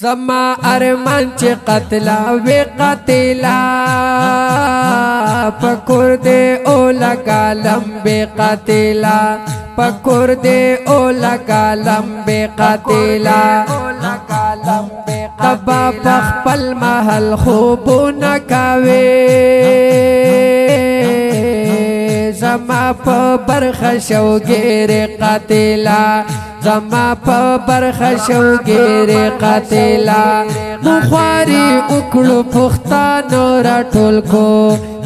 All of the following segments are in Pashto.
زما ارمان چه قتلا وی قتلا پکور دے او لگا لمبے قتلا پکور دے او لگا لمبے قتلا تبا پخپل محل خوبو نکاوے زما پا برخشو گیر قتلا زما پا برخشو گیر قتلا مخواری اکڑو پختانو را ٹھول کو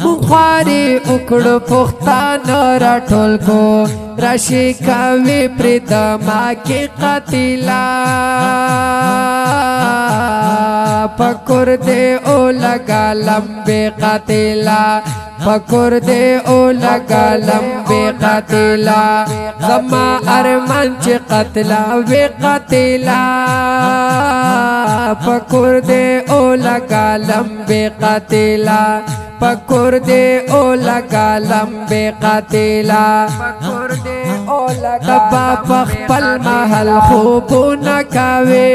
مخواری اکڑو پختانو را ٹھول کو رشی کاوی پردما کی قتلا پکور دے او لگا لمبے قتلا پکور دے او لگا لمبے قتلا زما ارمان چه قتلا وی قتلا پکور دے او لگا لمبے قتلا پکور دے او لگا لمبے قتلا پکور دے او لگا تبا پخپل محل خوبو نکاوے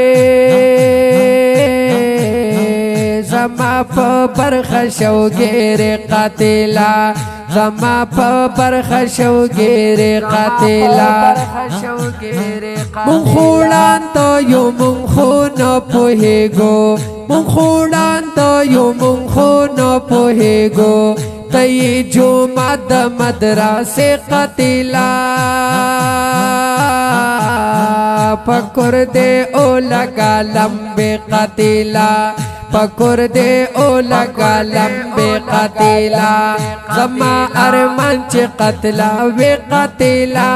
زما پا برخشو گیر قتلا زما پا برخشو گیر قتلا من خوڑان تو یو من خونو پوہیگو من خوڑان تو یو من خونو پوہیگو تی جو مد مدراسے قتلا پکور دے او لگا لمبے قتلا پکور دے او لگا لمبے قتلا زما ارمان چه قتلا وی قتلا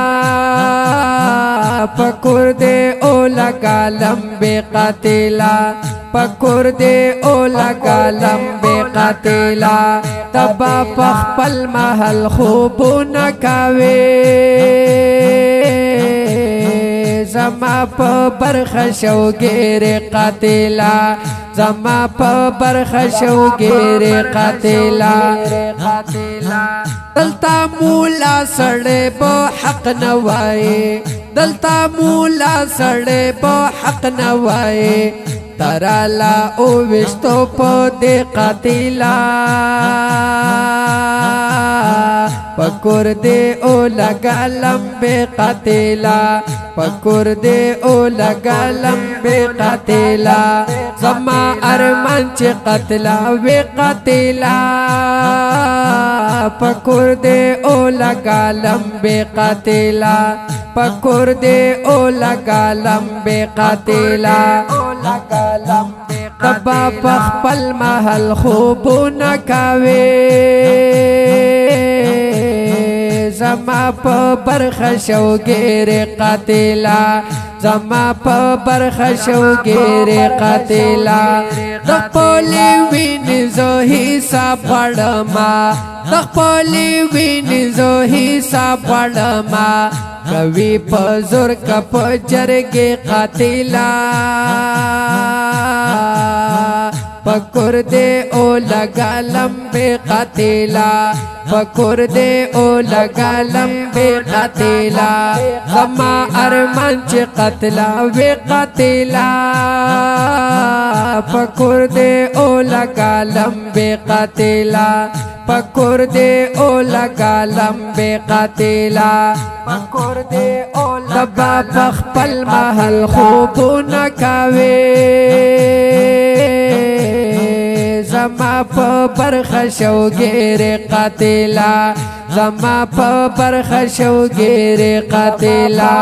پکور دے او لگا لمبے قتلا پکور دے او لگا لمبے قتلا تبا پخپل محل خوبو نکاوے زما پا برخشو گیر قتلا زما پا برخشو گیر قتلا دلتا مولا سڑے با حق نوائے دلتا مولا سڑے با حق نوائے ترالا او وشتو پا دے قتلا پکور دے او لگا لمبے قتلا پکور دے او لگا لمبے قتلا زما ارمان چه قتلا وی قتلا پکور دے او لگا لمبے قتلا پکور دے او لگا لمبے قتلا تبا پخپل محل خوبو نکاوے زما پا برخشو گیر قتلا زما پا برخشو گیر قتلا دخپولی وین زو حساب غڑما دخپولی وین زو حساب غڑما کوي پزور کپ جرګي قتلا پکور دے او لگا لمبے قتلا پکور دے او لگا لمبے قتلا زما ارمان چه قتلا وی قتلا پکور دے او لگا لمبے قتلا پکور دے او لگا لمبے قتلا پکور دے او تبا پخپل محل خوبو نکاوے زما پا برخشو گیر قتلا زما پا برخشو گیر قتلا